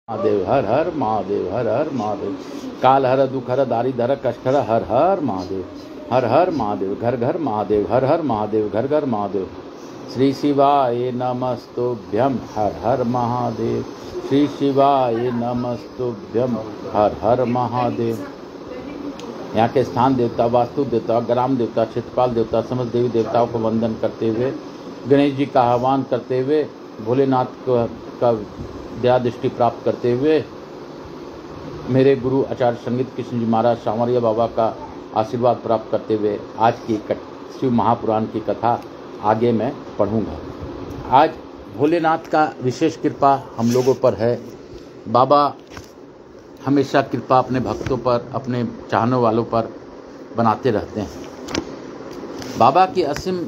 महादेव हर हर महादेव, हर हर महादेव। काल हर दुख हर दारी धर कष्ट हर, हर हर महादेव, हर हर महादेव। घर घर महादेव, हर हर महादेव, घर घर महादेव। श्री शिवाय नमस्तुभ्यम, हर हर महादेव। श्री शिवाय नमस्तुभ्यम, हर हर महादेव। यहाँ के स्थान देवता, वास्तु देवता, ग्राम देवता, क्षेत्रपाल देवता, समस्त देवी देवताओं को वंदन करते हुए, गणेश जी का आह्वान करते हुए, भोलेनाथ का दया दृष्टि प्राप्त करते हुए, मेरे गुरु आचार्य संगीत कृष्ण जी महाराज सांवरिया बाबा का आशीर्वाद प्राप्त करते हुए आज की शिव महापुराण की कथा आगे मैं पढ़ूंगा। आज भोलेनाथ का विशेष कृपा हम लोगों पर है। बाबा हमेशा कृपा अपने भक्तों पर, अपने चाहने वालों पर बनाते रहते हैं। बाबा की असीम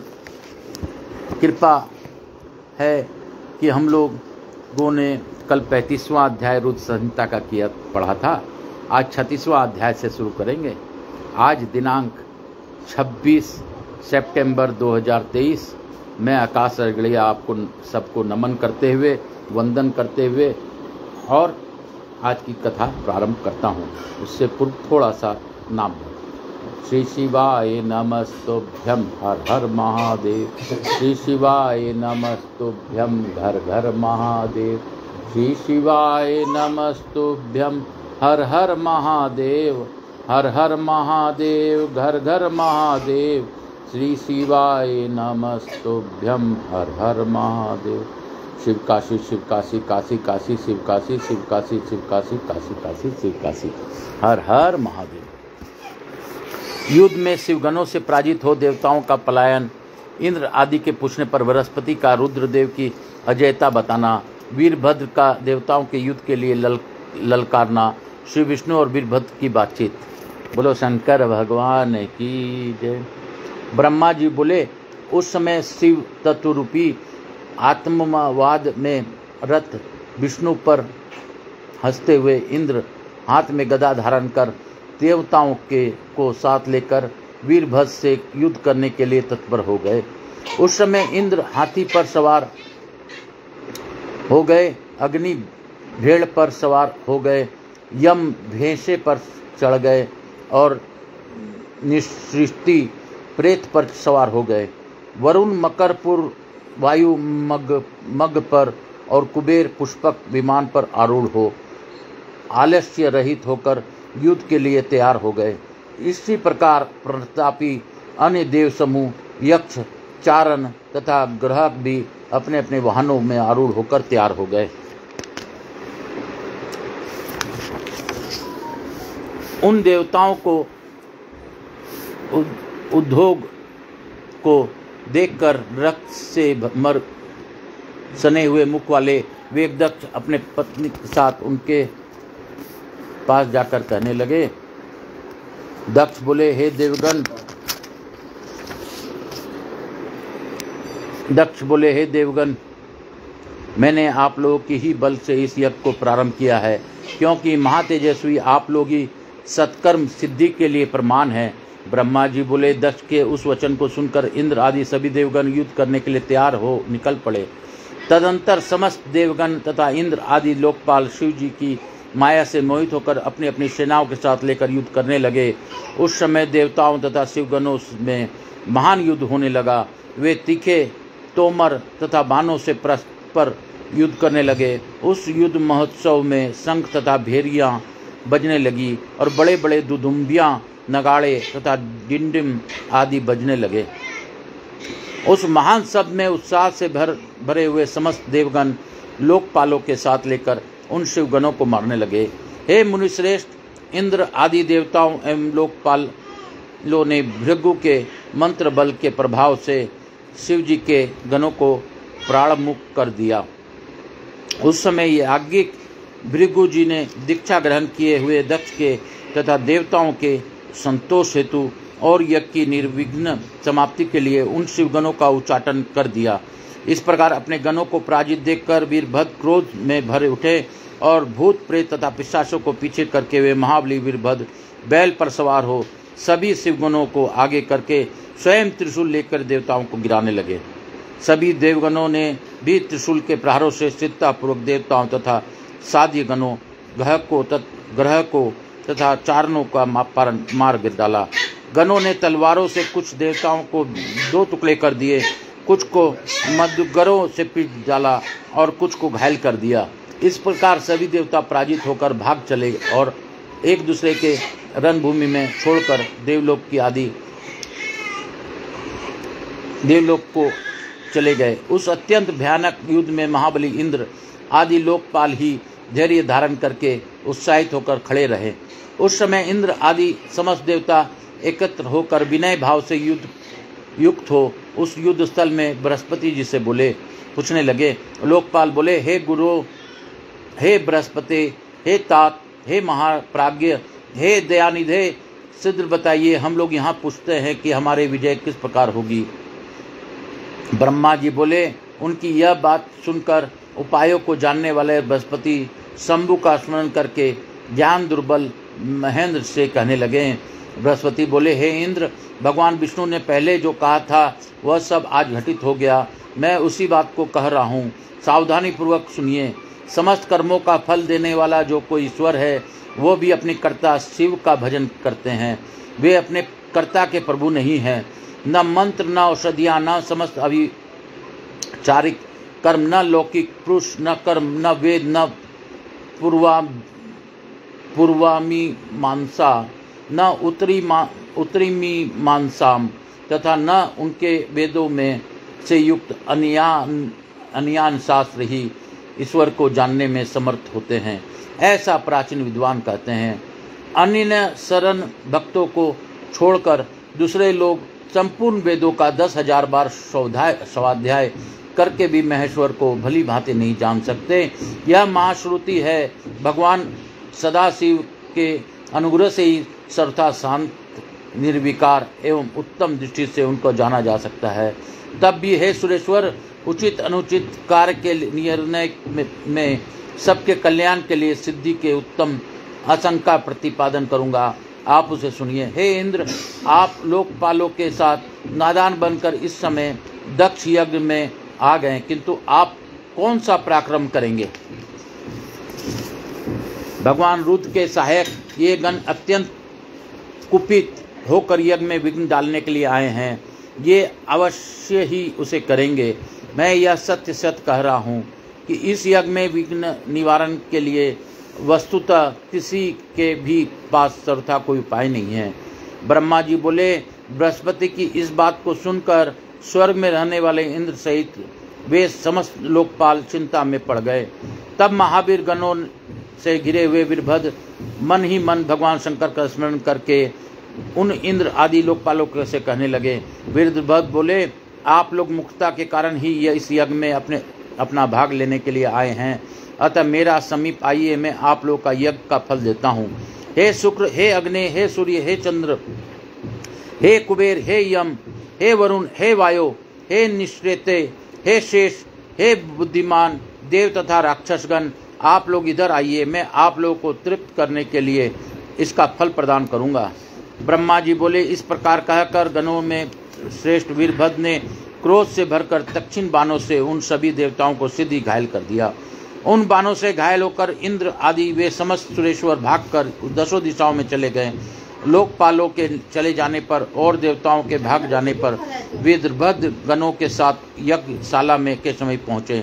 कृपा है कि हम लोगों ने कल 35वां अध्याय रुद्र संहिता का पढ़ा था। आज 36वां अध्याय से शुरू करेंगे। आज दिनांक 26 सितंबर 2023। मैं आकाश रगड़िया आपको सबको नमन करते हुए, वंदन करते हुए और आज की कथा प्रारंभ करता हूँ। उससे पूर्व थोड़ा सा नाम। श्री शिवाय नमस्तुभ्यम, हर हर महादेव। श्री शिवाय नमस्तुभ्यम, घर घर महादेव। श्री शिवाय नमस्तुभ्यम, हर हर महादेव, हर हर महादेव, घर घर महादेव। श्री शिवाय नमस्तुभ्यम, हर हर महादेव। शिव काशी, शिव काशी, काशी काशी, शिव काशी, शिव काशी, शिव काशी, काशी काशी, शिव काशी, हर हर महादेव। युद्ध में शिवगणों से पराजित हो देवताओं का पलायन, इंद्र आदि के पूछने पर बृहस्पति का रुद्रदेव की अजयता बताना, वीरभद्र का देवताओं के युद्ध के लिए ललकारना, श्री विष्णु और वीरभद्र की बातचीत। बोलो शंकर भगवान की जय। ब्रह्मा जी बोले, उस समय शिव तत्व रूपी आत्मवाद में रत विष्णु पर हंसते हुए इंद्र हाथ में गदा धारण कर देवताओं को साथ लेकर वीरभद्र से युद्ध करने के लिए तत्पर हो गए। उस समय इंद्र हाथी पर सवार हो गए, अग्नि भेड़ पर सवार हो गए, यम भैंसे पर चढ़ गए और निसृष्टि प्रेत पर सवार हो गए। वरुण मकरपुर वायु मग पर और कुबेर पुष्पक विमान पर आरूढ़ हो आलस्य रहित होकर युद्ध के लिए तैयार हो गए। इसी प्रकार प्रतापी अन्य देव समूह, यक्ष, चारण तथा ग्रहक भी अपने अपने वाहनों में आरूढ़ होकर तैयार हो गए। उन देवताओं को उद्योग को देखकर रक्त से मर सने हुए मुख वाले वेगदक्ष अपने पत्नी के साथ उनके पास जाकर कहने लगे। दक्ष बोले, हे देवगण। दक्ष बोले, हे देवगण, मैंने आप लोगों की ही बल से इस यज्ञ को प्रारंभ किया है, क्योंकि महातेजस्वी आप लोग ही सत्कर्म सिद्धि के लिए प्रमाण है। ब्रह्मा जी बोले, दक्ष के उस वचन को सुनकर इंद्र आदि सभी देवगण युद्ध करने के लिए तैयार हो निकल पड़े। तदंतर समस्त देवगण तथा इंद्र आदि लोकपाल शिव जी की माया से मोहित होकर अपनी अपनी सेनाओं के साथ लेकर युद्ध करने लगे। उस समय देवताओं तथा शिवगणों में महान युद्ध होने लगा। वे तीखे तोमर तथा बाणों से परस्पर युद्ध करने लगे। उस युद्ध महोत्सव में शंख तथा भेरियाँ बजने लगी और बड़े बड़े दुदुम्बियाँ, नगाड़े तथा डिंडिम आदि बजने लगे। उस महान सब में उत्साह से भरे हुए समस्त देवगण लोकपालों के साथ लेकर उन शिवगणों को मारने लगे। हे मुनिश्रेष्ठ, इंद्र आदि देवताओं एवं लोकपालों ने भृगु के मंत्र बल के प्रभाव से शिव जी के गणों को प्राण मुक्त कर दिया। उस समय याज्ञिक भृगु जी ने दीक्षा ग्रहण किए हुए दक्ष के तथा देवताओं के संतोष हेतु और यज्ञ की निर्विघ्न समाप्ति के लिए उन शिवगणों का उच्चाटन कर दिया। इस प्रकार अपने गणों को पराजित देखकर वीरभद्र क्रोध में भरे उठे और भूत प्रेत तथा पिशाचों को पीछे करके वे महाबली वीरभद्र बैल पर सवार हो सभी शिवगणों को आगे करके स्वयं त्रिशूल लेकर देवताओं को गिराने लगे। सभी देवगणों ने भी त्रिशूल के प्रहारों से स्थिरतापूर्वक देवताओं तथा साध्य गणों ग्रह को तथा चारणों का मार डाला। गणों ने तलवारों से कुछ देवताओं को 2 टुकड़े कर दिए, कुछ को मधुगरों से पीट डाला और कुछ को घायल कर दिया। इस प्रकार सभी देवता पराजित होकर भाग चले और एक दूसरे के रणभूमि में छोड़कर देवलोक को चले गए। उस अत्यंत भयानक युद्ध में महाबली इंद्र आदि लोकपाल ही धैर्य धारण करके उत्साहित होकर खड़े रहे। उस समय इंद्र आदि समस्त देवता एकत्र होकर विनय भाव से युक्त हो उस युद्ध स्थल में बृहस्पति जी से पूछने लगे। लोकपाल बोले, हे गुरु, हे बृहस्पति, हे तात, हे महाप्राज्ञ, हे दयानिधे, शीघ्र बताइए, हम लोग यहाँ पूछते हैं कि हमारे विजय किस प्रकार होगी। ब्रह्मा जी बोले, उनकी यह बात सुनकर उपायों को जानने वाले बृहस्पति शंभु का स्मरण करके ज्ञान दुर्बल महेंद्र से कहने लगे। बृहस्पति बोले, हे इंद्र, भगवान विष्णु ने पहले जो कहा था वह सब आज घटित हो गया। मैं उसी बात को कह रहा हूँ, सावधानी पूर्वक सुनिए। समस्त कर्मों का फल देने वाला जो कोई ईश्वर है वो भी अपने कर्ता शिव का भजन करते हैं। वे अपने कर्ता के प्रभु नहीं हैं। न मंत्र, न औषधियाँ, न समस्त अभिचारिक कर्म, न लौकिक पुरुष, न कर्म, न वेद, न पूर्वामीमांसा, न उत्तरीमीमांसाम तथा न उनके वेदों में से युक्त अन्यान शास्त्र ही ईश्वर को जानने में समर्थ होते हैं, ऐसा प्राचीन विद्वान कहते हैं। अन्य शरण भक्तों को छोड़कर दूसरे लोग संपूर्ण वेदों का 10,000 बार स्वाध्याय करके भी महेश्वर को भली भांति नहीं जान सकते। यह महाश्रुति है। भगवान सदाशिव के अनुग्रह से ही सर्वथा शांत, निर्विकार एवं उत्तम दृष्टि से उनको जाना जा सकता है। तब भी हे सुरेश्वर, उचित अनुचित कार्य के निर्णय में सबके कल्याण के लिए सिद्धि के उत्तम आशंका प्रतिपादन करूंगा, आप उसे सुनिए। हे इंद्र, आप लोकपालों के साथ नादान बनकर इस समय दक्ष यज्ञ में आ गए, किंतु आप कौन सा पराक्रम करेंगे? भगवान रुद्र के सहायक ये गण अत्यंत कुपित होकर यज्ञ में विघ्न डालने के लिए आए हैं। ये अवश्य ही उसे करेंगे। मैं यह सत्य सत्य कह रहा हूँ कि इस यज्ञ में विघ्न निवारण के लिए वस्तुतः किसी के भी पास सर्वथा कोई उपाय नहीं है। ब्रह्मा जी बोले, बृहस्पति की इस बात को सुनकर स्वर्ग में रहने वाले इंद्र सहित वे समस्त लोकपाल चिंता में पड़ गए। तब महावीर गणों से घिरे हुए वीरभद्र मन ही मन भगवान शंकर का स्मरण करके उन इंद्र आदि लोकपालों से कहने लगे। वीरभद्र बोले, आप लोग मुक्तता के कारण ही इस यज्ञ में अपना भाग लेने के लिए आए हैं, अतः मेरा समीप आइए, मैं आप लोग का यज्ञ का फल देता हूँ। हे शुक्र, हे अग्नि, हे सूर्य, हे चंद्र, हे कुबेर, हे यम, हे वरुण, हे वायु, हे निश्रेते, हे शेष, हे बुद्धिमान देव तथा राक्षसगण, आप लोग इधर आइए, मैं आप लोगों को तृप्त करने के लिए इसका फल प्रदान करूंगा। ब्रह्मा जी बोले, इस प्रकार कहकर गणों में श्रेष्ठ वीरभद्र ने क्रोध से भरकर दक्षिण बाणों से उन सभी देवताओं को सीधी घायल कर दिया। उन बाणों से घायल होकर इंद्र आदि वे समस्त सुरेश्वर भागकर 10 दिशाओं में चले गए। लोकपालों के चले जाने पर और देवताओं के भाग जाने पर वीरभद्र गणों के साथ यज्ञशाला में के समय पहुँचे।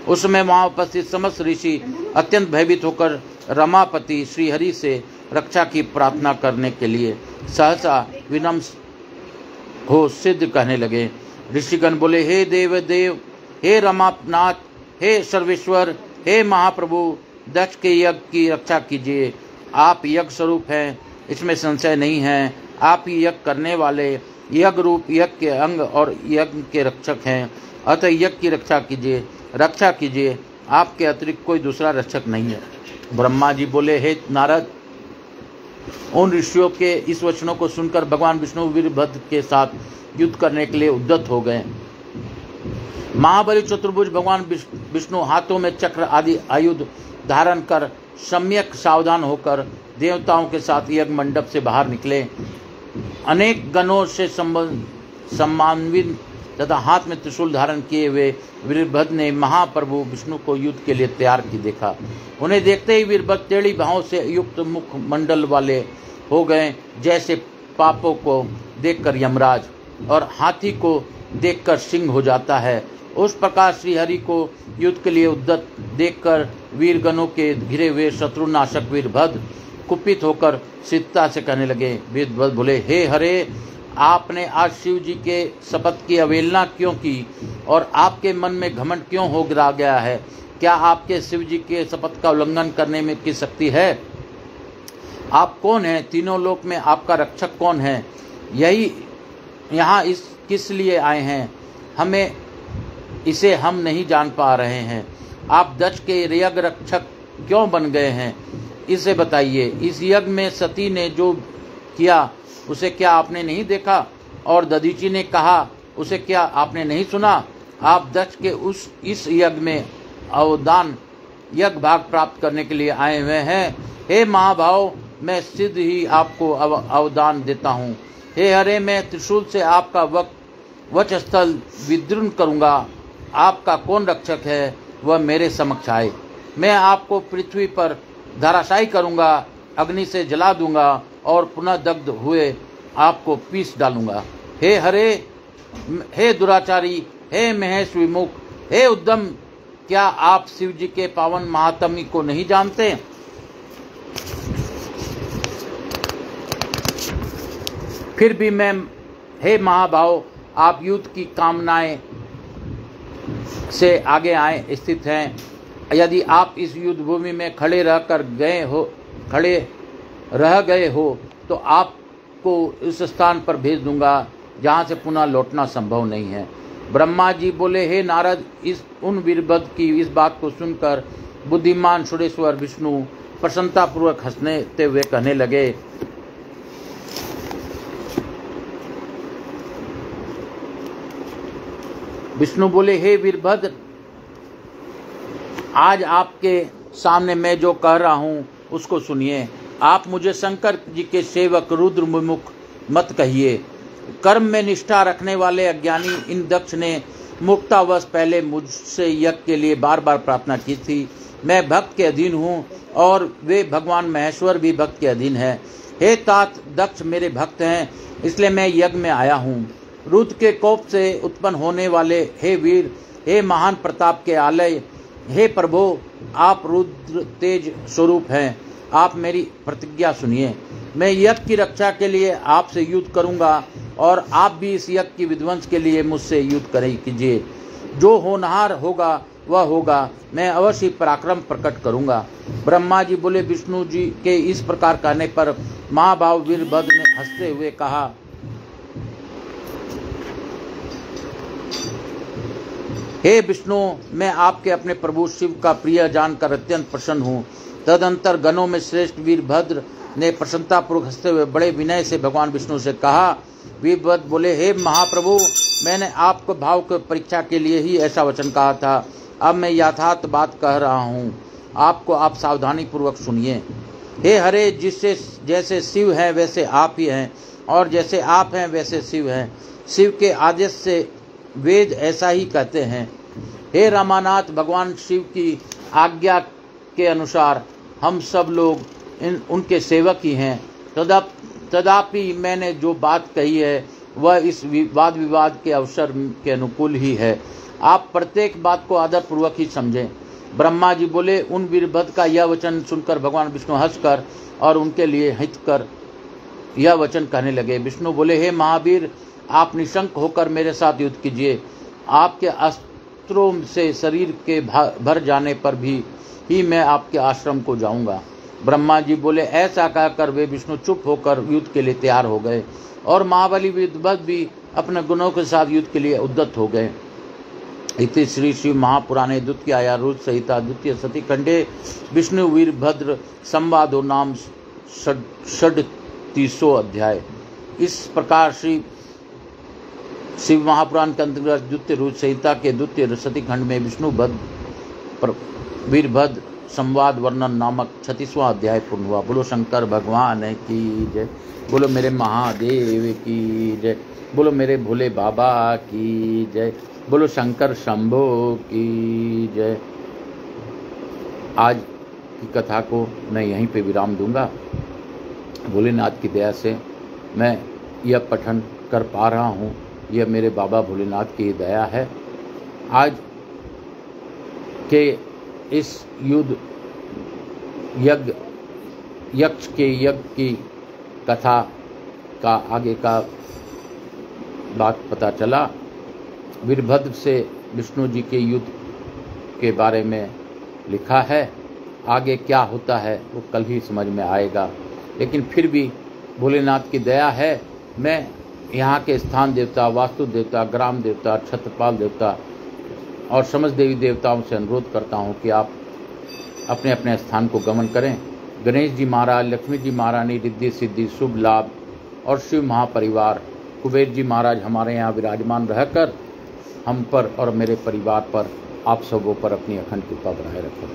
उस समय वहाँ उपस्थित समस्त ऋषि अत्यंत भयभीत होकर रमापति श्रीहरि से रक्षा की प्रार्थना करने के लिए सहसा विनम्र हो सिद्ध कहने लगे। ऋषिगण बोले, हे देव देव, हे रमानाथ, हे सर्वेश्वर, हे महाप्रभु, दक्ष के यज्ञ की रक्षा कीजिए। आप यज्ञ स्वरूप हैं, इसमें संशय नहीं है। आप ही यज्ञ करने वाले, यज्ञ रूप, यज्ञ के अंग और यज्ञ के रक्षक हैं, अतः यज्ञ की रक्षा कीजिए। आपके अतिरिक्त कोई दूसरा रक्षक नहीं है। ब्रह्मा जी बोले, हे नारद, उन ऋषियों के इस वचनों को सुनकर भगवान विष्णु वीरभद्र के साथ युद्ध करने के लिए उद्यत हो गए। महाबली चतुर्भुज भगवान विष्णु हाथों में चक्र आदि आयुध धारण कर सम्यक सावधान होकर देवताओं के साथ यज्ञ मंडप से बाहर निकले। अनेक गणों से सम्मानित तथा हाथ में त्रिशूल धारण किए हुए वीरभद्र ने महाप्रभु विष्णु को युद्ध के लिए तैयार की देखा। उन्हें देखते ही वीरभद्र टेढ़ी भावों से युक्त मुख मंडल वाले हो गए, जैसे पापों को देखकर यमराज और हाथी को देखकर सिंह हो जाता है। उस प्रकार श्रीहरि को युद्ध के लिए उद्यत देखकर वीरगणों के घिरे हुए शत्रुनाशक वीरभद्र कुपित होकर शीतता से कहने लगे। वीरभद्र बोले, हे हरे, आपने आज शिव जी के शपथ की अवहेलना क्यों की और आपके मन में घमंड क्यों हो गिरा गया है? क्या आपके शिव जी के शपथ का उल्लंघन करने में की शक्ति है? आप कौन हैं? तीनों लोक में आपका रक्षक कौन है? यही यहाँ किस लिए आए हैं? इसे हम नहीं जान पा रहे हैं। आप दक्ष के यज्ञ रक्षक क्यों बन गए हैं, इसे बताइए। इस यज्ञ में सती ने जो किया उसे क्या आपने नहीं देखा? और दधीची ने कहा उसे क्या आपने नहीं सुना? आप दक्ष के इस यज्ञ में अवदान यज्ञ भाग प्राप्त करने के लिए आए हुए हैं। हे महाभाव, मैं सिद्ध ही आपको अवदान देता हूँ। हे हरे, मैं त्रिशूल से आपका वक्षस्थल विदीर्ण करूँगा। आपका कौन रक्षक है वह मेरे समक्ष आए। मैं आपको पृथ्वी पर धराशायी करूँगा, अग्नि से जला दूंगा और पुनः दग्ध हुए आपको पीस डालूंगा। हे हरे, हे दुराचारी, हे महेश विमुख, हे उद्दम, क्या आप शिव जी के पावन महात्म्य को नहीं जानते? फिर भी मैं, हे महाभाव, आप युद्ध की कामनाएं से आगे आए स्थित हैं। यदि आप इस युद्ध भूमि में खड़े रह गए हो तो आपको इस स्थान पर भेज दूंगा जहाँ से पुनः लौटना संभव नहीं है। ब्रह्मा जी बोले, हे नारद, उन वीरभद्र की इस बात को सुनकर बुद्धिमान सुरेश्वर विष्णु प्रसन्नतापूर्वक हंसते हुए कहने लगे। विष्णु बोले, हे वीरभद्र, आज आपके सामने मैं जो कह रहा हूँ उसको सुनिए। आप मुझे शंकर जी के सेवक रुद्र विमुख मत कहिए। कर्म में निष्ठा रखने वाले अज्ञानी इन दक्ष ने मुक्तावश पहले मुझसे यज्ञ के लिए बार बार प्रार्थना की थी। मैं भक्त के अधीन हूँ और वे भगवान महेश्वर भी भक्त के अधीन है। हे तात, दक्ष मेरे भक्त हैं, इसलिए मैं यज्ञ में आया हूँ। रुद्र के कोप से उत्पन्न होने वाले हे वीर, हे महान प्रताप के आलय, हे प्रभु, आप रुद्र तेज स्वरूप हैं। आप मेरी प्रतिज्ञा सुनिए। मैं यज्ञ की रक्षा के लिए आपसे युद्ध करूंगा और आप भी इस यज्ञ की विध्वंस के लिए मुझसे युद्ध कीजिए। जो होनहार होगा वह होगा, मैं अवश्य पराक्रम प्रकट करूंगा। ब्रह्मा जी बोले, विष्णु जी के इस प्रकार कहने पर महाभाव वीरभद्र ने हंसते हुए कहा, हे विष्णु, मैं आपके अपने प्रभु शिव का प्रिय जानकर अत्यंत प्रसन्न हूँ। तदंतर गणों में श्रेष्ठ वीरभद्र ने प्रसन्नतापूर्वक हंसते हुए बड़े विनय से भगवान विष्णु से कहा। वीरभद्र बोले, हे महाप्रभु, मैंने आपको भाव की परीक्षा के लिए ही ऐसा वचन कहा था। अब मैं यथार्थ बात कह रहा हूँ, आप सावधानी पूर्वक सुनिए। हे हरे, जैसे शिव हैं वैसे आप ही हैं और जैसे आप हैं वैसे शिव हैं। शिव के आदेश से वेद ऐसा ही कहते हैं। हे रामानाथ, भगवान शिव की आज्ञा के अनुसार हम सब लोग उनके सेवक ही हैं। तदापि मैंने जो बात कही है वह इस वाद विवाद के अवसर के अनुकूल ही है। आप प्रत्येक बात को आदरपूर्वक ही समझें। ब्रह्मा जी बोले, उन वीरभद्र का यह वचन सुनकर भगवान विष्णु हंसकर और उनके लिए हित कर यह वचन कहने लगे। विष्णु बोले, हे महावीर, आप निशंक होकर मेरे साथ युद्ध कीजिए। आपके अस्त्रों से शरीर के भर जाने पर भी ही मैं आपके आश्रम को जाऊंगा। ब्रह्मा जी बोले, ऐसा कहकर वे विष्णु चुप होकर युद्ध के लिए तैयार हो गए और महाबली वीरभद्र भी अपने गुणों के साथ युद्ध के लिए उद्यत हो गए। इति श्री शिव महापुराणे द्वितीया रुद्र संहिता द्वितीय सती खंडे विष्णु वीरभद्र संवादो नाम 38 अध्याय। इस प्रकार श्री शिव महापुराण के अंतर्गत द्वितीय रुद्र संहिता के द्वितीय सती खंड में विष्णु वीरभद्र संवाद वर्णन नामक 36वां अध्याय पूर्ण हुआ। बोलो शंकर भगवान की जय, बोलो मेरे महादेव की जय। बोलो मेरे भोले बाबा की जय, बोलो शंकर शंभो की जय। आज की कथा को मैं यहीं पे विराम दूंगा। भोलेनाथ की दया से मैं यह पठन कर पा रहा हूँ, यह मेरे बाबा भोलेनाथ की दया है। आज के इस युद्ध यक्ष के यज्ञ की कथा का आगे का बात पता चला। वीरभद्र से विष्णु जी के युद्ध के बारे में लिखा है। आगे क्या होता है वो कल ही समझ में आएगा, लेकिन फिर भी भोलेनाथ की दया है। मैं यहाँ के स्थान देवता, वास्तु देवता, ग्राम देवता, छत्रपाल देवता और समस्त देवी देवताओं से अनुरोध करता हूँ कि आप अपने अपने स्थान को गमन करें। गणेश जी महाराज, लक्ष्मी जी महारानी, रिद्धि सिद्धि शुभ लाभ और शिव महापरिवार कुबेर जी महाराज हमारे यहाँ विराजमान रहकर हम पर और मेरे परिवार पर, आप सबों पर अपनी अखंड कृपा बनाए रखें।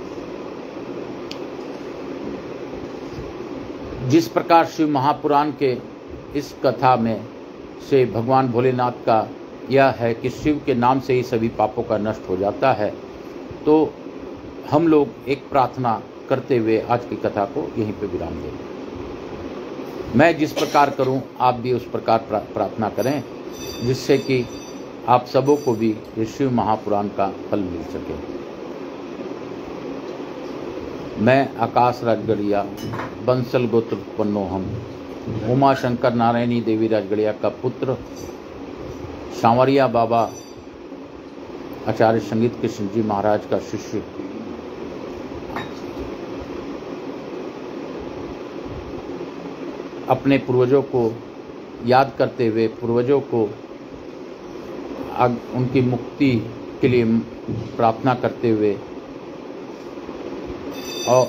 जिस प्रकार शिव महापुराण के इस कथा में से भगवान भोलेनाथ का यह है कि शिव के नाम से ही सभी पापों का नष्ट हो जाता है, तो हम लोग एक प्रार्थना करते हुए आज की कथा को यहीं पे विराम दें। मैं जिस प्रकार करूं आप भी उस प्रकार प्रार्थना करें, जिससे कि आप सबों को भी ये शिव महापुराण का फल मिल सके। मैं आकाश राजगढ़िया बंसल गोत्र उत्पन्नो हम, उमा शंकर नारायणी देवी राजगढ़िया का पुत्र, सांवरिया बाबा आचार्य संगीत कृष्ण जी महाराज का शिष्य, अपने पूर्वजों को याद करते हुए, पूर्वजों को उनकी मुक्ति के लिए प्रार्थना करते हुए, और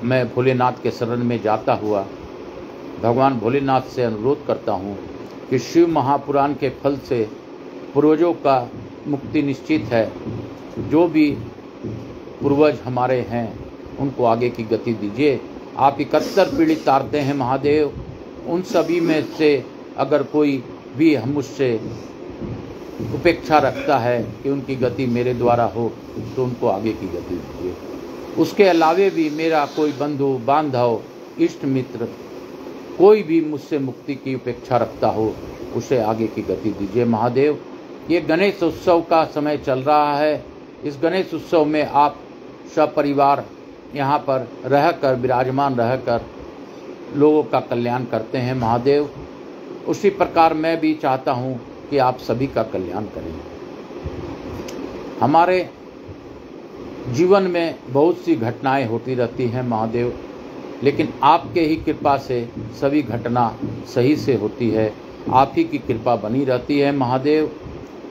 मैं भोलेनाथ के शरण में जाता हुआ भगवान भोलेनाथ से अनुरोध करता हूँ कि शिव महापुराण के फल से पूर्वजों का मुक्ति निश्चित है। जो भी पूर्वज हमारे हैं उनको आगे की गति दीजिए। आप 71 पीढ़ी तारते हैं महादेव, उन सभी में से अगर कोई भी हम मुझसे उपेक्षा रखता है कि उनकी गति मेरे द्वारा हो, तो उनको आगे की गति दीजिए। उसके अलावे भी मेरा कोई बंधु बांधव इष्ट मित्र कोई भी मुझसे मुक्ति की उपेक्षा रखता हो, उसे आगे की गति दीजिए महादेव। ये गणेश उत्सव का समय चल रहा है। इस गणेश उत्सव में आप सपरिवार यहाँ पर रहकर, विराजमान रहकर लोगों का कल्याण करते हैं महादेव। उसी प्रकार मैं भी चाहता हूँ कि आप सभी का कल्याण करें। हमारे जीवन में बहुत सी घटनाएं होती रहती हैं महादेव, लेकिन आपके ही कृपा से सभी घटना सही से होती है। आप ही की कृपा बनी रहती है महादेव।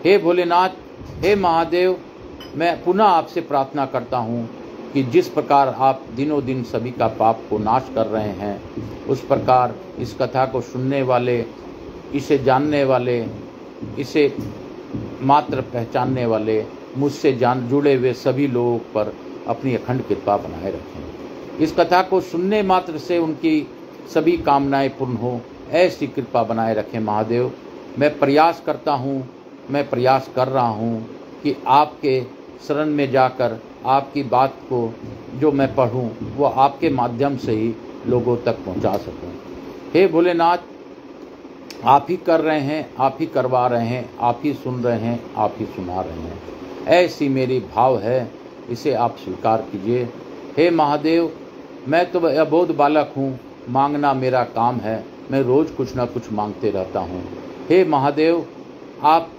हे भोलेनाथ, हे महादेव, मैं पुनः आपसे प्रार्थना करता हूँ कि जिस प्रकार आप दिनों दिन सभी का पाप को नाश कर रहे हैं, उस प्रकार इस कथा को सुनने वाले, इसे जानने वाले, इसे मात्र पहचानने वाले, मुझसे जुड़े हुए सभी लोगों पर अपनी अखंड कृपा बनाए रखें। इस कथा को सुनने मात्र से उनकी सभी कामनाएं पूर्ण हो, ऐसी कृपा बनाए रखें महादेव। मैं प्रयास करता हूँ, मैं प्रयास कर रहा हूँ कि आपके शरण में जाकर आपकी बात को जो मैं पढ़ूं वो आपके माध्यम से ही लोगों तक पहुंचा सकूं। हे भोलेनाथ, आप ही कर रहे हैं, आप ही करवा रहे हैं, आप ही सुन रहे हैं, आप ही सुना रहे हैं, ऐसी मेरी भाव है, इसे आप स्वीकार कीजिए। हे महादेव, मैं तो अबोध बालक हूँ, मांगना मेरा काम है, मैं रोज़ कुछ ना कुछ मांगते रहता हूँ। हे महादेव, आप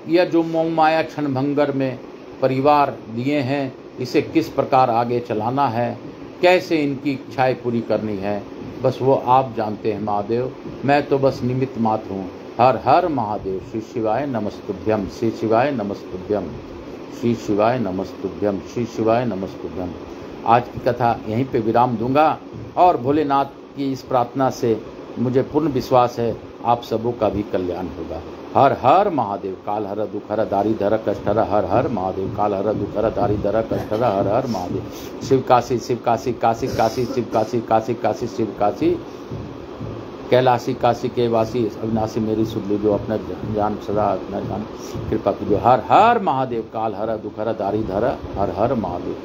यह जो मोह माया क्षणभंगर में परिवार दिए हैं, इसे किस प्रकार आगे चलाना है, कैसे इनकी इच्छाएं पूरी करनी है, बस वो आप जानते हैं महादेव। मैं तो बस निमित्त मात्र हूँ। हर हर महादेव। श्री शिवाय नमस्तुभ्यम, श्री शिवाय नमस्तुभ्यम, श्री शिवाय नमस्तुभ्यम, श्री शिवाय नमस्तुभ्यम। आज की कथा यहीं पे विराम दूंगा और भोलेनाथ की इस प्रार्थना से मुझे पूर्ण विश्वास है आप सबों का भी कल्याण होगा। हर हर महादेव। काल हर दुख हर दारी धर कष्ट हर, हर हर महादेव। काल हर दुख हर दारी धर कष्ट हर, हर हर महादेव। शिव काशी, शिव काशी, काशी काशी, शिव काशी, काशी काशी, शिव काशी। कैलाशी काशी के वासी अविनाशी मेरी सुन लीजिए, अपना जान सदा अपना जान कृपा कीजिए। हर हर महादेव, काल हर दुख हर दारी धर, हर हर महादेव,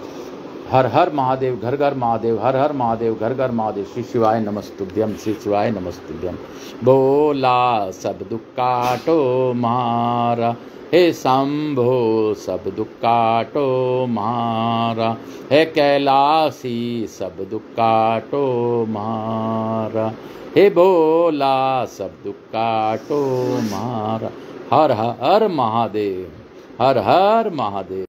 हर हर महादेव, घर घर महादेव, हर हर महादेव, घर घर महादेव। श्री शिवाय नमस्तुभ्यम, श्री शिवाय नमस्तुभ्यम। बोला सब दुख काटो मारा, हे शंभो सब दुख काटो मारा, हे कैलाशी सब दुख काटो मारा, हे बोला सब दुख काटो मारा। हर हर महादेव, हर हर महादेव।